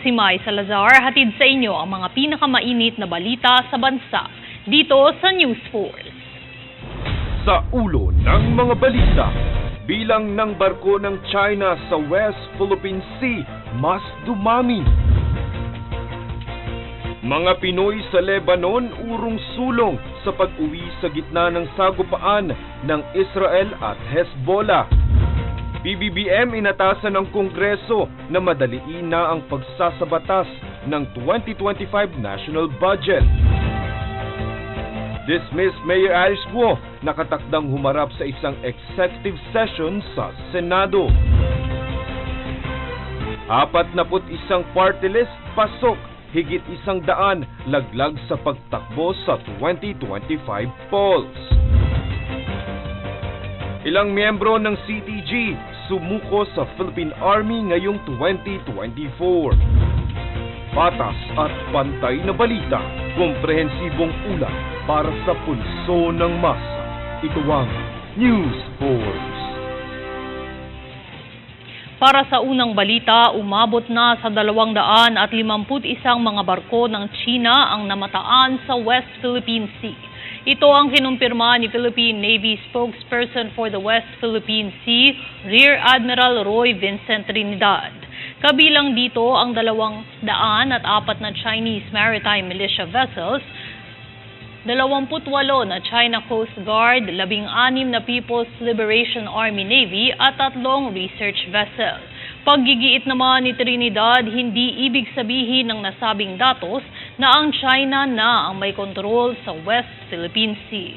si Mai Salazar, hatid sa inyo ang mga pinakamainit na balita sa bansa dito sa News Force. Sa ulo ng mga balita, bilang ng barko ng China sa West Philippine Sea mas dumami. Mga Pinoy sa Lebanon urong sulong sa pag-uwi sa gitna ng sagupaan ng Israel at Hezbollah. PBBM inatasan ng Kongreso na madaliin na ang pagsasabatas ng 2025 National Budget. Dismissed Mayor Alice Guo nakatakdang humarap sa isang executive session sa Senado. 41 party list pasok, higit 100 laglag sa pagtakbo sa 2025 polls. Ilang miyembro ng CTG sumuko sa Philippine Army ngayong 2024. Patas at pantay na balita, komprehensibong ulat para sa pulso ng masa. Ito ang News Force. Para sa unang balita, umabot na sa 251 mga barko ng China ang namataan sa West Philippine Sea. Ito ang kinumpirma ni Philippine Navy spokesperson for the West Philippine Sea, Rear Admiral Roy Vincent Trinidad. Kabilang dito ang 204 na Chinese maritime militia vessels, 28 na China Coast Guard, 16 na People's Liberation Army Navy at 3 research vessels. Paggigiit naman ni Trinidad, hindi ibig sabihin ng nasabing datos na ang China na ang may kontrol sa West Philippine Sea.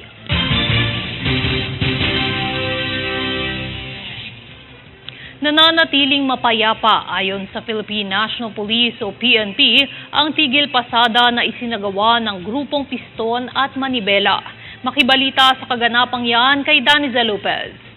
Nananatiling mapayapa ayon sa Philippine National Police o PNP ang tigil pasada na isinagawa ng grupong Piston at Manibela. Makibalita sa kaganapang yan kay Daniza Lopez.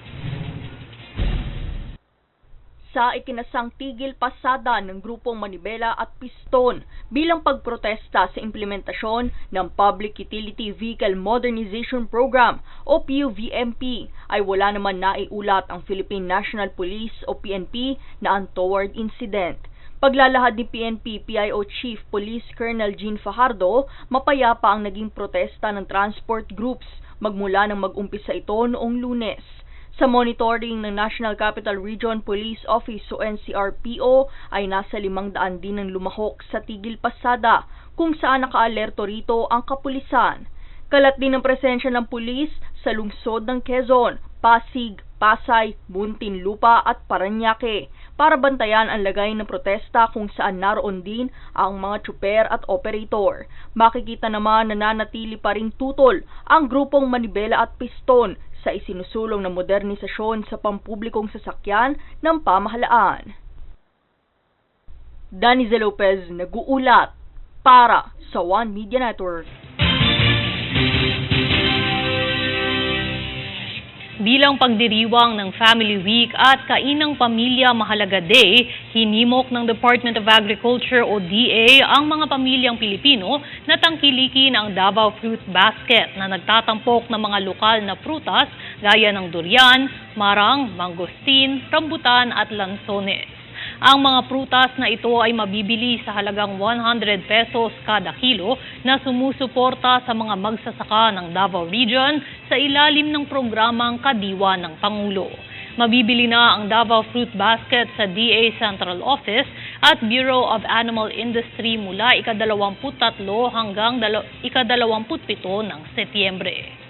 Sa ikinasang tigil pasada ng grupong Manibela at Piston bilang pagprotesta sa implementasyon ng Public Utility Vehicle Modernization Program o PUVMP ay wala naman naiulat ang Philippine National Police o PNP na untoward incident. Paglalahad ni PNP PIO Chief Police Colonel Jean Fajardo, mapayapa ang naging protesta ng transport groups magmula nang mag-umpisa ito noong Lunes. Sa monitoring ng National Capital Region Police Office o NCRPO ay nasa 500 din ang lumahok sa tigil pasada kung saan nakaalerto rito ang kapulisan. Kalat din ang presensya ng pulis sa lungsod ng Quezon, Pasig, Pasay, Muntinlupa at Parañaque para bantayan ang lagay ng protesta kung saan naroon din ang mga tsuper at operator. Makikita naman na nanatili pa ring tutol ang grupong Manibela at Piston sa isinusulong na modernisasyon sa pampublikong sasakyan ng pamahalaan. Daniza Lopez nag-uulat para sa One Media Network. Bilang pagdiriwang ng Family Week at Kainang Pamilya Mahalaga Day, hinimok ng Department of Agriculture o DA ang mga pamilyang Pilipino na tangkilikin ang Davao Fruit Basket na nagtatampok ng mga lokal na prutas gaya ng durian, marang, mangosteen, rambutan at lansones. Ang mga prutas na ito ay mabibili sa halagang 100 pesos kada kilo na sumusuporta sa mga magsasaka ng Davao Region sa ilalim ng programang Kadiwa ng Pangulo. Mabibili na ang Davao Fruit Basket sa DA Central Office at Bureau of Animal Industry mula ika-23 hanggang ika-27 ng Setyembre.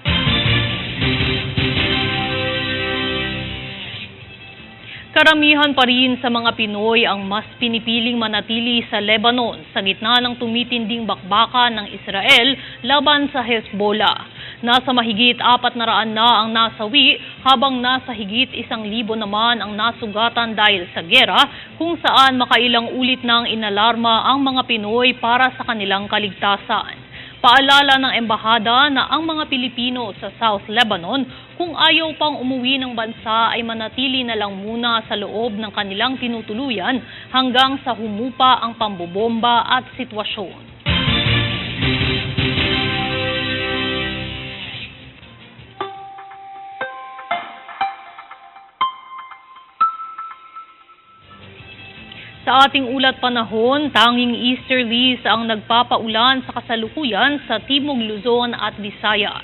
Karamihan pa rin sa mga Pinoy ang mas pinipiling manatili sa Lebanon sa gitna ng tumitinding bakbakan ng Israel laban sa Hezbollah. Nasa mahigit 400 na ang nasawi habang nasa higit 1,000 naman ang nasugatan dahil sa gera kung saan makailang ulit nang inalarma ang mga Pinoy para sa kanilang kaligtasan. Paalala ng embahada na ang mga Pilipino sa South Lebanon kung ayaw pang umuwi ng bansa ay manatili na lang muna sa loob ng kanilang tinutuluyan hanggang sa humupa ang pambobomba at sitwasyon. Sa Sa ating ulat panahon, tanging easterlies ang nagpapaulan sa kasalukuyan sa Timog Luzon at Visayas.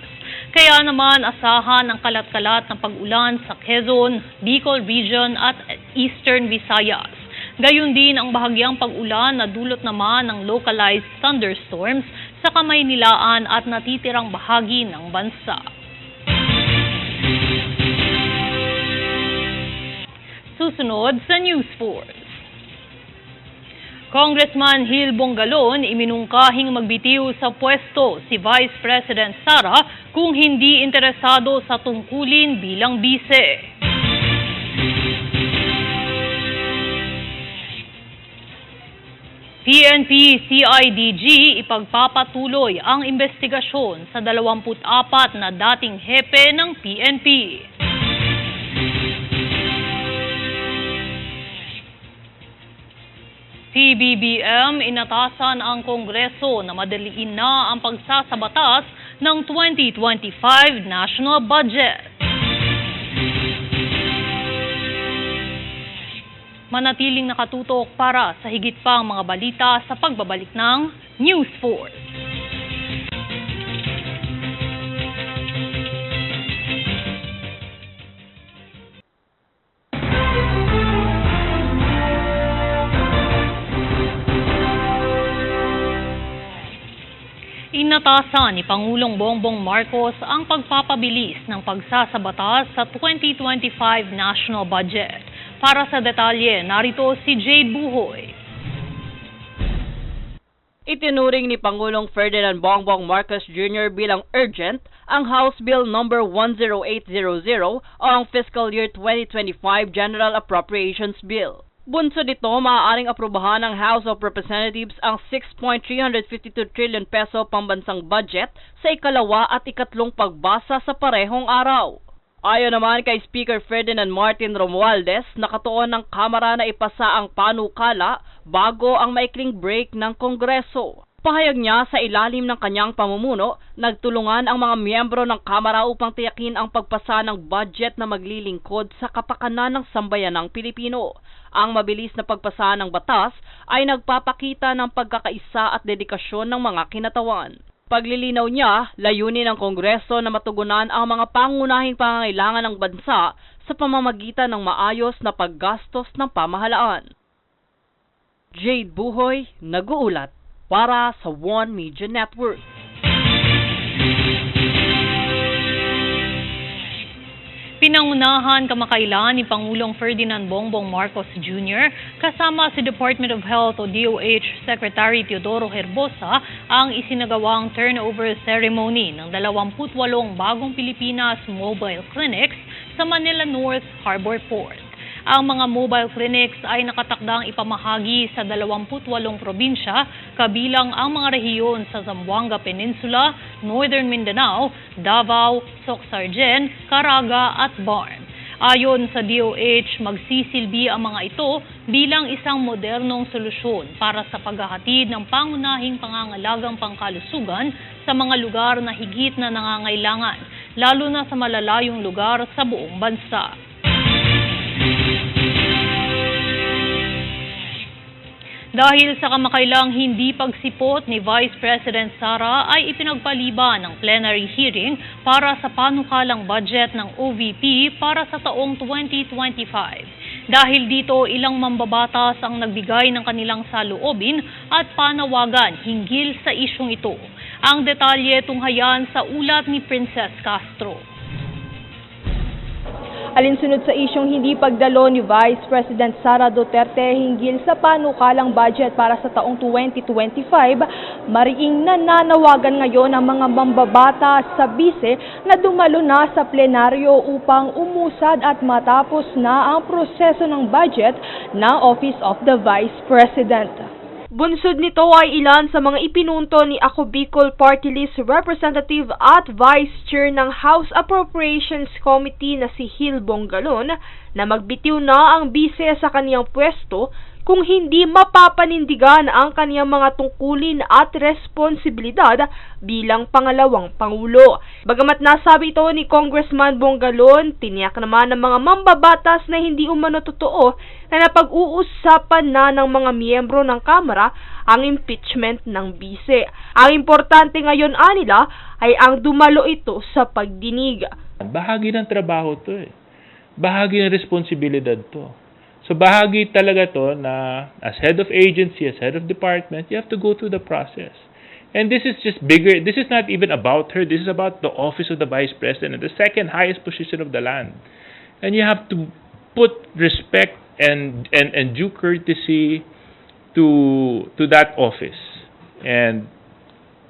Kaya naman asahan ang kalat-kalat na pag-ulan sa Quezon, Bicol Region at Eastern Visayas. Gayon din ang bahagyang pag-ulan na dulot naman ng localized thunderstorms sa Kamaynilaan at natitirang bahagi ng bansa. Susunod sa News Force. Congressman Gil Bongalon iminungkahing magbitiw sa pwesto si Vice President Sara kung hindi interesado sa tungkulin bilang bise. PNP-CIDG ipagpapatuloy ang investigasyon sa 24 na dating hepe ng PNP. PBBM inatasan ang Kongreso na madaliin na ang pagsasabatas ng 2025 National Budget. Manatiling nakatutok para sa higit pang mga balita sa pagbabalik ng News Force. Inatasan ni Pangulong Bongbong Marcos ang pagpapabilis ng pagsasabatas sa 2025 National Budget. Para sa detalye, narito si Jade Buhoy. Itinuring ni Pangulong Ferdinand Bongbong Marcos Jr. bilang urgent ang House Bill No. 10800 o ang Fiscal Year 2025 General Appropriations Bill. Bunsod nito, maaaring aprubahan ng House of Representatives ang 6.352 trillion peso pambansang budget sa ikalawa at ikatlong pagbasa sa parehong araw. Ayon naman kay Speaker Ferdinand Martin Romualdez, nakatuon ng Kamara na ipasa ang panukala bago ang maikling break ng Kongreso. Pahayag niya sa ilalim ng kanyang pamumuno, nagtulungan ang mga miyembro ng Kamara upang tiyakin ang pagpasa ng budget na maglilingkod sa kapakanan ng sambayanang Pilipino. Ang mabilis na pagpasa ng batas ay nagpapakita ng pagkakaisa at dedikasyon ng mga kinatawan. Paglilinaw niya, layunin ng Kongreso na matugunan ang mga pangunahing pangangailangan ng bansa sa pamamagitan ng maayos na paggastos ng pamahalaan. Jade Buhoy, nag-uulat para sa One Media Network. Pinangunahan kamakailan ni Pangulong Ferdinand Bongbong Marcos Jr. kasama si Department of Health o DOH Secretary Teodoro Herbosa ang isinagawang turnover ceremony ng 28 bagong Pilipinas mobile clinics sa Manila North Harbor Port. Ang mga mobile clinics ay nakatakdang ipamahagi sa 28 probinsya, kabilang ang mga rehiyon sa Zamboanga Peninsula, Northern Mindanao, Davao, Soc-Sargen, Caraga at Barm. Ayon sa DOH, magsisilbi ang mga ito bilang isang modernong solusyon para sa paghahatid ng pangunahing pangangalagang pangkalusugan sa mga lugar na higit na nangangailangan, lalo na sa malalayong lugar sa buong bansa. Dahil sa kamakailang hindi pagsipot ni Vice President Sara ay ipinagpaliban ng plenary hearing para sa panukalang budget ng OVP para sa taong 2025. Dahil dito, ilang mambabatas ang nagbigay ng kanilang saloobin at panawagan hinggil sa isyong ito. Ang detalye tunghayan sa ulat ni Princess Castro. Alinsunod sa isyong hindi pagdalo ni Vice President Sara Duterte hinggil sa panukalang budget para sa taong 2025, mariing nananawagan ngayon ang mga mambabata sa bise na dumalo na sa plenaryo upang umusad at matapos na ang proseso ng budget ng Office of the Vice President. Bunsod nito ay ilan sa mga ipinunto ni Ako Bicol Party List Representative at Vice Chair ng House Appropriations Committee na si Gil Bongalon, na magbitiw na ang bise sa kaniyang pwesto kung hindi mapapanindigan ang kaniyang mga tungkulin at responsibilidad bilang pangalawang Pangulo. Bagamat nasabi ito ni Congressman Bongalon, tiniyak naman ng mga mambabatas na hindi umano totoo na napag-uusapan na ng mga miyembro ng Kamara ang impeachment ng bise. Ang importante ngayon anila ay ang dumalo ito sa pagdinig. Bahagi ng trabaho to eh. Bahagi ng responsibilidad to. So bahagi talaga to na as head of agency, as head of department, you have to go through the process. And this is just bigger. This is not even about her. This is about the office of the Vice President, the second highest position of the land. And you have to put respect and due courtesy to that office. And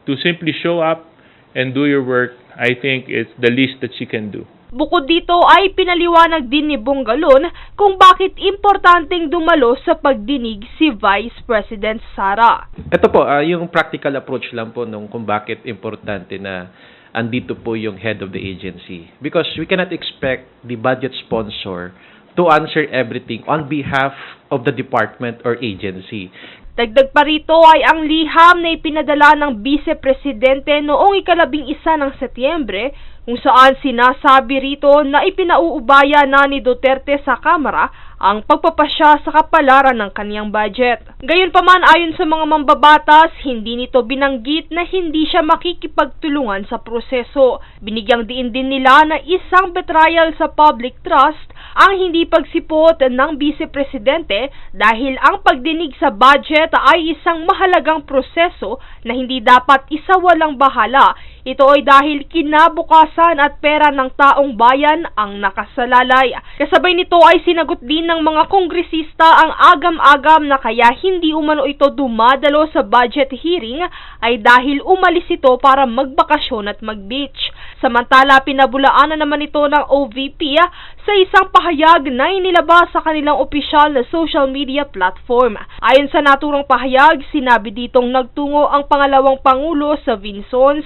to simply show up and do your work, I think it's the least that she can do. Bukod dito ay pinaliwanag din ni Bongalon kung bakit importanteng dumalo sa pagdinig si Vice President Sara. Ito po, yung practical approach lang po nung kung bakit importante na andito po yung head of the agency. Because we cannot expect the budget sponsor to answer everything on behalf of the department or agency. Dagdag pa rito ay ang liham na ipinadala ng Vice Presidente noong 11 ng Setyembre kung saan sinasabi rito na ipinauubaya na ni Duterte sa Kamara ang pagpapasya sa kapalaran ng kaniyang budget. Gayunpaman ayon sa mga mambabatas, hindi nito binanggit na hindi siya makikipagtulungan sa proseso. Binigyang diin din nila na isang betrayal sa public trust ang hindi pagsipot ng Vice Presidente dahil ang pagdinig sa budget ay isang mahalagang proseso na hindi dapat isawalang bahala. Ito ay dahil kinabukasan at pera ng taong bayan ang nakasalalay. Kasabay nito ay sinagot din ng mga kongresista ang agam-agam na kaya hindi umano ito dumadalo sa budget hearing ay dahil umalis ito para magbakasyon at mag-beach. Samantala, pinabulaanan naman ito ng OVP sa isang pahayag na inilabas sa kanilang opisyal na social media platform. Ayon sa naturang pahayag, sinabi ditong nagtungo ang pangalawang Pangulo sa Vinsons,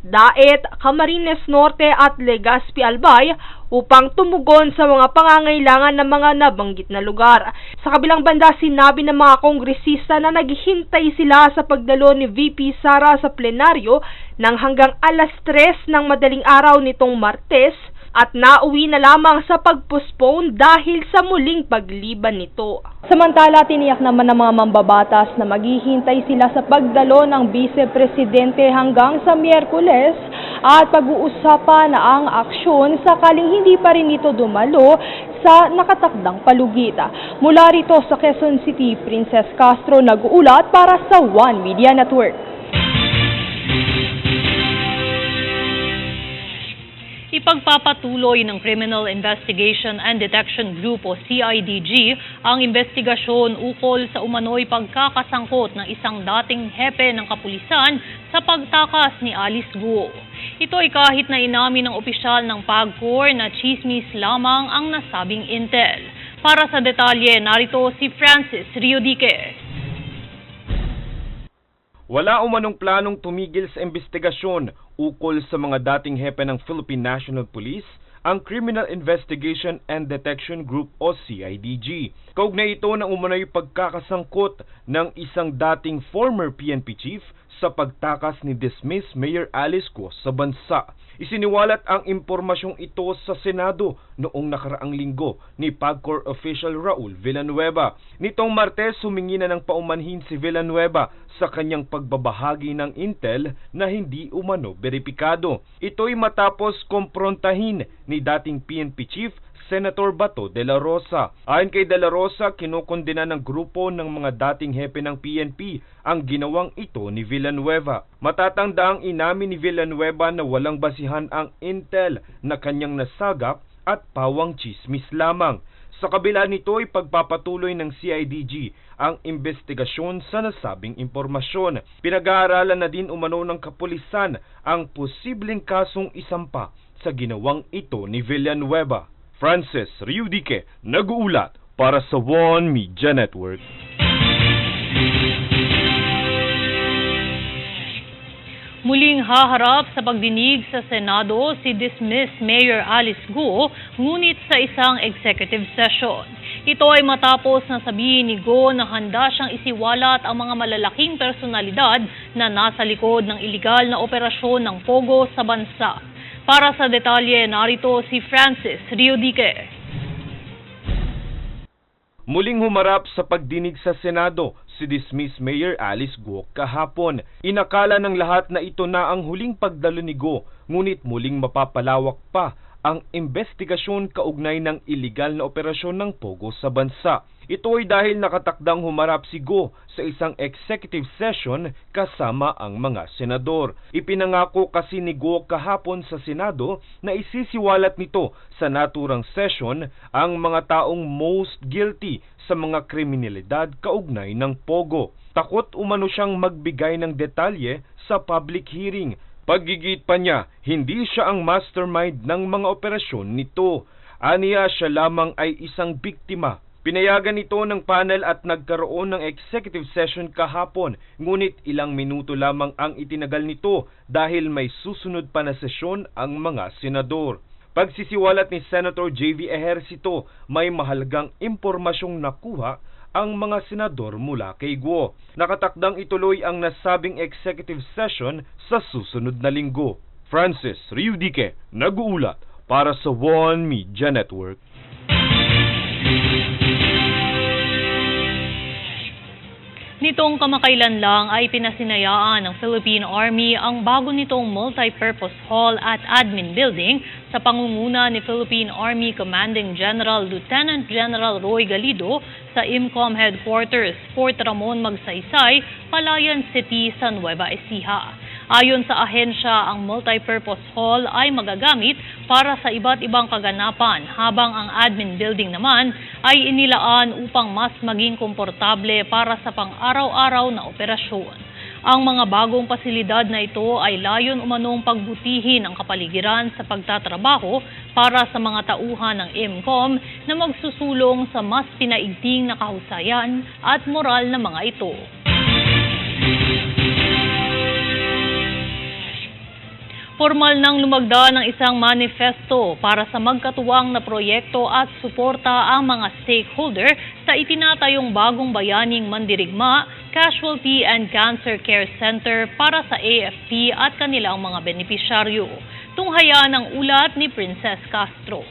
Daet, Camarines Norte at Legazpi Albay upang tumugon sa mga pangangailangan ng mga nabanggit na lugar. Sa kabilang banda, sinabi ng mga kongresista na naghihintay sila sa pagdalo ni VP Sara sa plenaryo ng hanggang alas 3 ng madaling araw nitong Martes at nauwi na lamang sa pag-postpone dahil sa muling pagliban nito. Samantala, tiniyak naman ng mga mambabatas na maghihintay sila sa pagdalo ng Vice Presidente hanggang sa Miyerkules at pag-uusapan na ang aksyon sakaling hindi pa rin ito dumalo sa nakatakdang palugita. Mula rito sa Quezon City, Princess Castro nag-uulat para sa One Media Network. Ipagpapatuloy ng Criminal Investigation and Detection Group o CIDG ang investigasyon ukol sa umano'y pagkakasangkot ng isang dating hepe ng kapulisan sa pagtakas ni Alice Guo. Ito ay kahit na inamin ng opisyal ng PAGCOR na chismis lamang ang nasabing intel. Para sa detalye, narito si Francis Riodique. Wala umanong planong tumigil sa investigasyon ukol sa mga dating hepe ng Philippine National Police, ang Criminal Investigation and Detection Group o CIDG. Kaugnay ito ng umano'y pagkakasangkot ng isang dating former PNP chief sa pagtakas ni dismissed Mayor Alice Guo sa bansa. Isiniwalat ang impormasyong ito sa Senado noong nakaraang linggo ni PAGCOR official Raul Villanueva. Nitong Martes, humingi na ng paumanhin si Villanueva sa kanyang pagbabahagi ng intel na hindi umano beripikado. Ito'y matapos komprontahin ni dating PNP chief Senator Bato de la Rosa. Ayon kay de la Rosa, kinukondena ng grupo ng mga dating hepe ng PNP ang ginawang ito ni Villanueva. Matatanda ang inamin ni Villanueva na walang basihan ang intel na kanyang nasagap at pawang chismis lamang. Sa kabila nito ay pagpapatuloy ng CIDG ang investigasyon sa nasabing impormasyon. Pinag-aaralan na din umano ng kapulisan ang posibleng kasong isampa sa ginawang ito ni Villanueva. Francis Riodique, nag-uulat para sa One Media Network. Muling haharap sa pagdinig sa Senado si dismissed Mayor Alice Go, ngunit sa isang executive session. Ito ay matapos na sabihin ni Go na handa siyang isiwalat ang mga malalaking personalidad na nasa likod ng iligal na operasyon ng Pogo sa bansa. Para sa detalye, narito si Francis Riodique. Muling humarap sa pagdinig sa Senado si dismissed Mayor Alice Go kahapon. Inakala ng lahat na ito na ang huling pagdalo ni Go, ngunit muling mapapalawak pa ang investigasyon kaugnay ng iligal na operasyon ng Pogo sa bansa. Ito ay dahil nakatakdang humarap si Go sa isang executive session kasama ang mga senador. Ipinangako kasi ni Go kahapon sa Senado na isisiwalat nito sa naturang session ang mga taong most guilty sa mga kriminalidad kaugnay ng Pogo. Takot umano siyang magbigay ng detalye sa public hearing. Paggigit pa niya, hindi siya ang mastermind ng mga operasyon nito. Aniya siya lamang ay isang biktima. Pinayagan ito ng panel at nagkaroon ng executive session kahapon, ngunit ilang minuto lamang ang itinagal nito dahil may susunod pa na sesyon ang mga senador. Pagsisiwalat ni Senator J.V. Ejercito, may mahalagang impormasyong nakuha ang mga senador mula kay Go. Nakatakdang ituloy ang nasabing executive session sa susunod na linggo. Francis Riodique, nag-uulat para sa One Media Network. Nitong kamakailan lang ay pinasinayaan ng Philippine Army ang bago nitong multi-purpose hall at admin building sa pangunguna ni Philippine Army Commanding General Lieutenant General Roy Galido sa IMCOM Headquarters, Fort Ramon Magsaysay, Palayan City sa Nueva Ecija. Ayon sa ahensya, ang multi-purpose hall ay magagamit para sa iba't ibang kaganapan, habang ang admin building naman ay inilaan upang mas maging komportable para sa pang-araw-araw na operasyon. Ang mga bagong pasilidad na ito ay layon umanong pagbutihin ang kapaligiran sa pagtatrabaho para sa mga tauhan ng IMCOM na magsusulong sa mas pinaigting na kahusayan at moral na mga ito. Formal nang lumagda ng isang manifesto para sa magkatuwang na proyekto at suporta ang mga stakeholder sa itinatayong bagong bayaning mandirigma, Casualty and Cancer Care Center para sa AFP at kanilang mga benepisyaryo. Tunghaya ng ulat ni Princess Castro.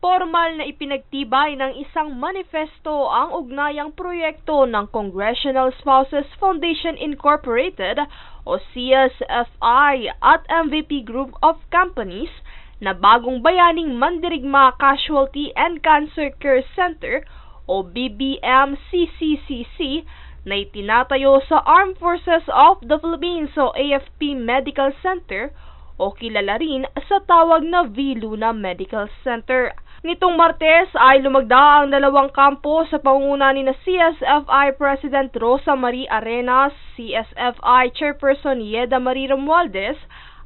Formal na ipinagtibay ng isang manifesto ang ugnayang proyekto ng Congressional Spouses Foundation Incorporated o CSFI at MVP Group of Companies na bagong bayaning mandirigma Casualty and Cancer Care Center o BBM-CCCC na itinatayo sa Armed Forces of the Philippines o AFP Medical Center o kilala rin sa tawag na V-Luna Medical Center. Nitong Martes ay lumagda ang dalawang kampo sa pangunguna ni CSFI President Rosa Marie Arenas, CSFI Chairperson Yeda Marie Romualdez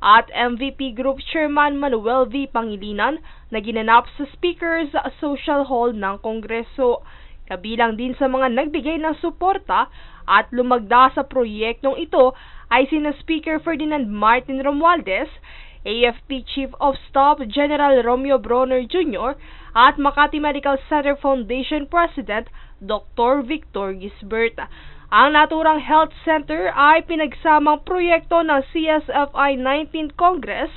at MVP Group Chairman Manuel V. Pangilinan na ginanap sa Speaker's Social Hall ng Kongreso. Kabilang din sa mga nagbigay ng suporta at lumagda sa proyektong ito ay sina Speaker Ferdinand Martin Romualdez, AFP Chief of Staff General Romeo Bronner Jr. at Makati Medical Center Foundation President Dr. Victor Gisbert. Ang naturang health center ay pinagsamang proyekto ng CSFI 19th Congress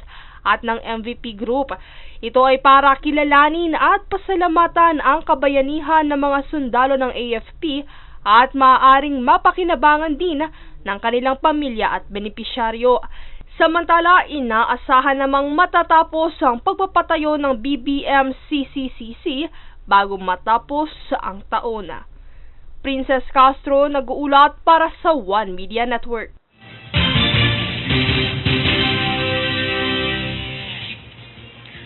at ng MVP Group. Ito ay para kilalanin at pasalamatan ang kabayanihan ng mga sundalo ng AFP at maaaring mapakinabangan din ng kanilang pamilya at benepisyaryo. Samantala, inaasahan namang matatapos ang pagpapatayo ng BBM-CCCC bago matapos ang taon. Princess Castro, nag-uulat para sa One Media Network.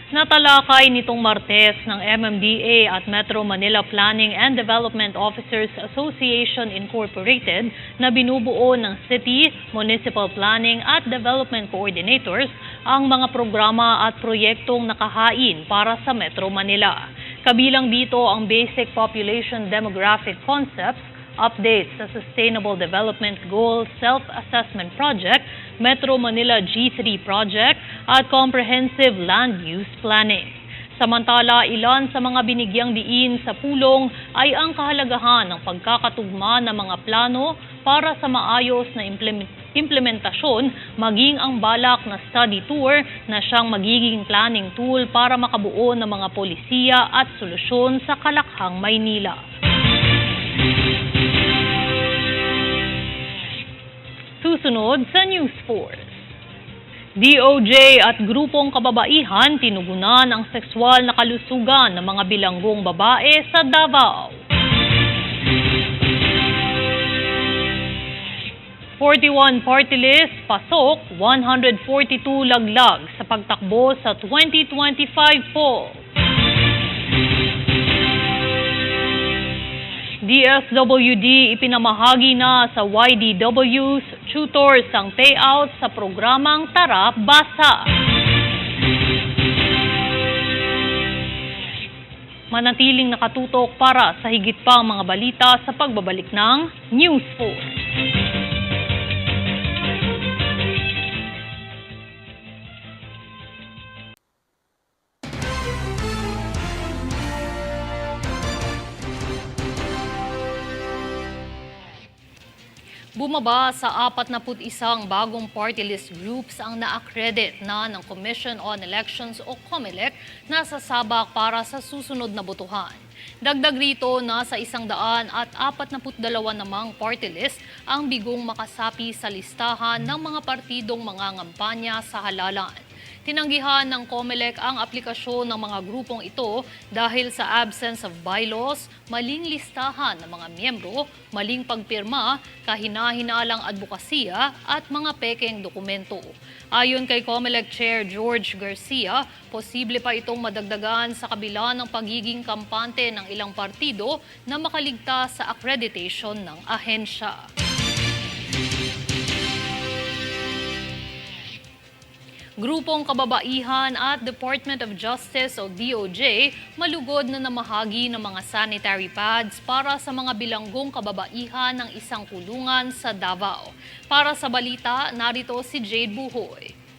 Natalakay nitong Martes ng MMDA at Metro Manila Planning and Development Officers Association Incorporated na binubuo ng City, Municipal Planning at Development Coordinators ang mga programa at proyektong nakahain para sa Metro Manila. Kabilang dito ang Basic Population Demographic Concepts, updates sa Sustainable Development Goals Self-Assessment Project, Metro Manila G3 Project at Comprehensive Land Use Planning. Samantala, ilan sa mga binigyang diin sa pulong ay ang kahalagahan ng pagkakatugma ng mga plano para sa maayos na implementasyon, maging ang balak na study tour na siyang magiging planning tool para makabuo ng mga polisiya at solusyon sa Kalakhang, Maynila. Susunod sa News Force. DOJ at grupong kababaihan tinugunan ang sexual na kalusugan ng mga bilanggong babae sa Davao. 41 party list, pasok, 142 laglag sa pagtakbo sa 2025 poll. DSWD ipinamahagi na sa YDWs, tutors ang payout sa programang Tara Basa. Manatiling nakatutok para sa higit pang mga balita sa pagbabalik ng News Force. Bumaba sa 41 bagong party list groups ang na-accredit na ng Commission on Elections o COMELEC na sasabak para sa susunod na botohan. Dagdag rito na sa 142 namang party list ang bigong makasapi sa listahan ng mga partidong mangangampanya sa halalan. Tinanggihan ng COMELEC ang aplikasyon ng mga grupong ito dahil sa absence of bylaws, maling listahan ng mga miyembro, maling pagpirma, kahina-hinalang advokasya at mga pekeng dokumento. Ayon kay COMELEC Chair George Garcia, posible pa itong madagdagan sa kabila ng pagiging kampante ng ilang partido na makaligtas sa accreditation ng ahensya. Grupong kababaihan at Department of Justice o DOJ malugod na namahagi ng mga sanitary pads para sa mga bilanggong kababaihan ng isang kulungan sa Davao. Para sa balita, narito si Jade Buhoy.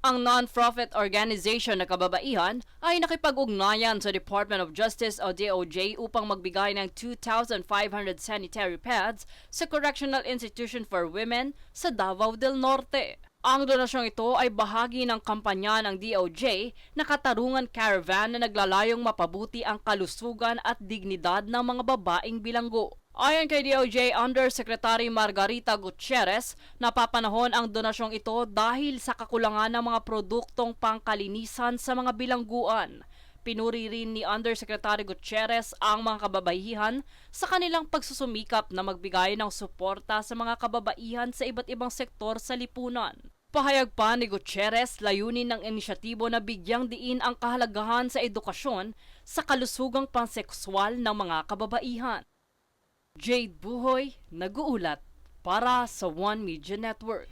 Ang non-profit organization na kababaihan ay nakipag-ugnayan sa Department of Justice o DOJ upang magbigay ng 2,500 sanitary pads sa Correctional Institution for Women sa Davao del Norte. Ang donasyong ito ay bahagi ng kampanya ng DOJ na Katarungan Caravan na naglalayong mapabuti ang kalusugan at dignidad ng mga babaeng bilanggo. Ayon kay DOJ Undersecretary Margarita Gutierrez, napapanahon ang donasyong ito dahil sa kakulangan ng mga produktong pangkalinisan sa mga bilangguan. Pinuri rin ni Undersecretary Gutierrez ang mga kababaihan sa kanilang pagsusumikap na magbigay ng suporta sa mga kababaihan sa iba't ibang sektor sa lipunan. Pahayag pa ni Gutierrez, layunin ng inisyatibo na bigyang diin ang kahalagahan sa edukasyon sa kalusugang pansekswal ng mga kababaihan. Jade Buhoy, nag-uulat para sa One Media Network.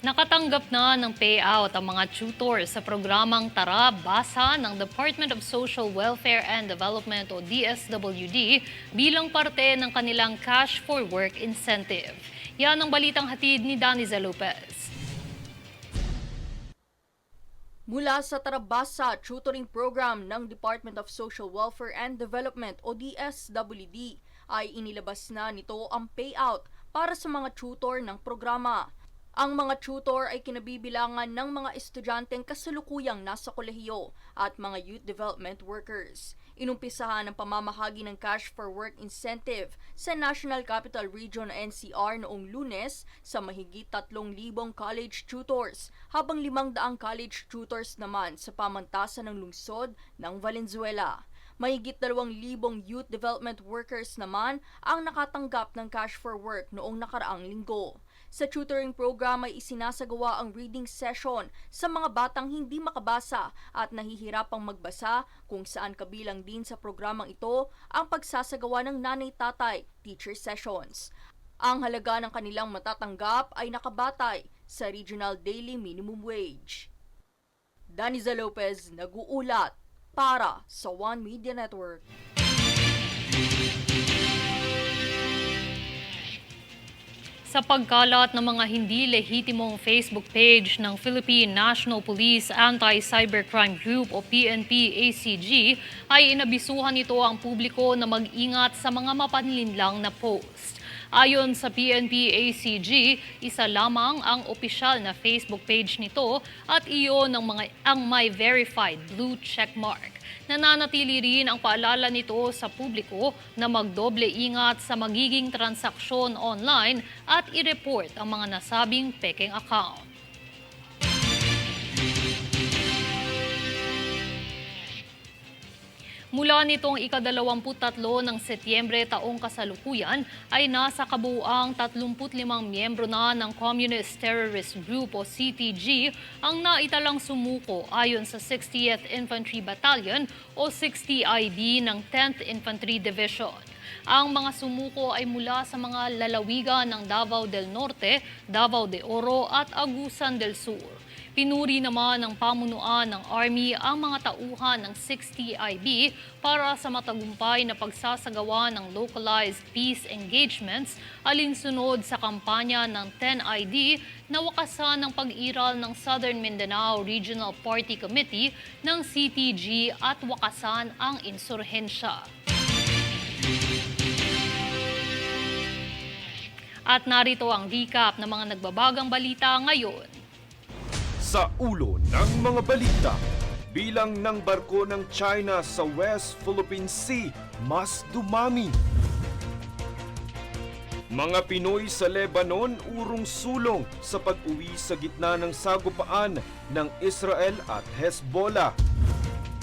Nakatanggap na ng payout ang mga tutor sa programang Tara Basa ng Department of Social Welfare and Development o DSWD bilang parte ng kanilang Cash for Work incentive. Yan ang balitang hatid ni Daniza Lopez. Mula sa Tara Basa tutoring program ng Department of Social Welfare and Development o DSWD ay inilabas na nito ang payout para sa mga tutor ng programa. Ang mga tutor ay kinabibilangan ng mga estudyanteng kasalukuyang nasa kolehiyo at mga youth development workers. Inumpisahan ang pamamahagi ng Cash for Work incentive sa National Capital Region NCR noong Lunes sa mahigit 3,000 college tutors, habang 500 college tutors naman sa pamantasan ng lungsod ng Valenzuela. Mahigit 2,000 youth development workers naman ang nakatanggap ng Cash for Work noong nakaraang linggo. Sa tutoring program ay isinasagawa ang reading session sa mga batang hindi makabasa at nahihirapang magbasa, kung saan kabilang din sa programang ito ang pagsasagawa ng nanay-tatay teacher sessions. Ang halaga ng kanilang matatanggap ay nakabatay sa Regional Daily Minimum Wage. Daniza Lopez, nag-uulat para sa One Media Network. Sa pagkalat ng mga hindi lehitimong Facebook page ng Philippine National Police Anti-Cybercrime Group o PNP-ACG, ay inabisuhan nito ang publiko na mag-ingat sa mga mapanlinlang na post. Ayon sa PNP-ACG, isa lamang ang opisyal na Facebook page nito at iyon ang may verified blue checkmark. Nananatili rin ang paalala nito sa publiko na magdoble ingat sa magiging transaksyon online at i-report ang mga nasabing pekeng account. Mula nitong ika-23 ng Setyembre taong kasalukuyan ay nasa kabuuang 35 miyembro na ng Communist Terrorist Group o CTG ang naitalang sumuko ayon sa 60th Infantry Battalion o 60IB ng 10th Infantry Division. Ang mga sumuko ay mula sa mga lalawigan ng Davao del Norte, Davao de Oro at Agusan del Sur. Pinuri naman ng pamunuan ng Army ang mga tauhan ng 60IB para sa matagumpay na pagsasagawa ng localized peace engagements alinsunod sa kampanya ng 10ID na wakasan ng pag-iral ng Southern Mindanao Regional Party Committee ng CTG at wakasan ang insurhensya. At narito ang recap ng mga nagbabagang balita ngayon. Sa ulo ng mga balita, bilang ng barko ng China sa West Philippine Sea mas dumami. Mga Pinoy sa Lebanon urong sulong sa pag-uwi sa gitna ng sagupaan ng Israel at Hezbollah.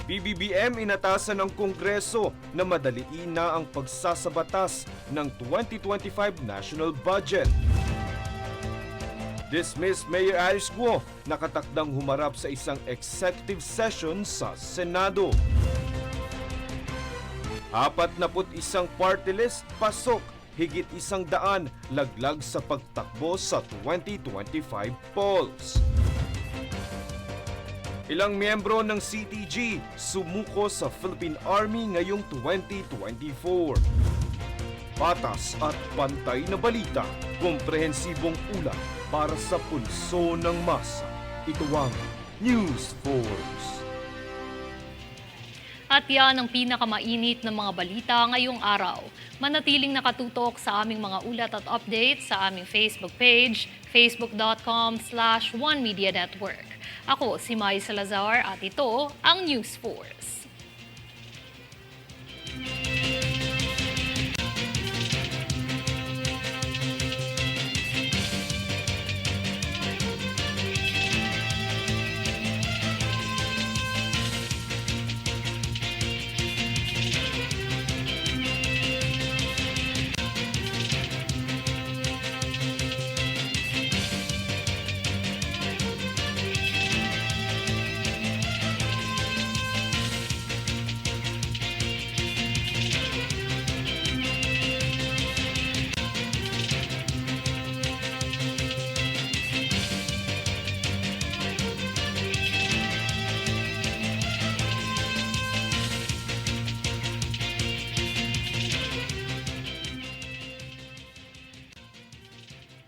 PBBM inatasan ng Kongreso na madaliin na ang pagsasabatas ng 2025 National Budget. Dismissed Mayor Alice Guo nakatakdang humarap sa isang executive session sa Senado. 41 party list pasok, higit 100 laglag sa pagtakbo sa 2025 polls. Ilang miyembro ng CTG sumuko sa Philippine Army ngayong 2024. Patas at pantay na balita, komprehensibong ulat para sa pulso ng masa. Ito ang News Force. At yan ang pinakamainit na mga balita ngayong araw. Manatiling nakatutok sa aming mga ulat at updates sa aming Facebook page, facebook.com/OneMediaNetwork. Ako si Mai Salazar at ito ang News Force.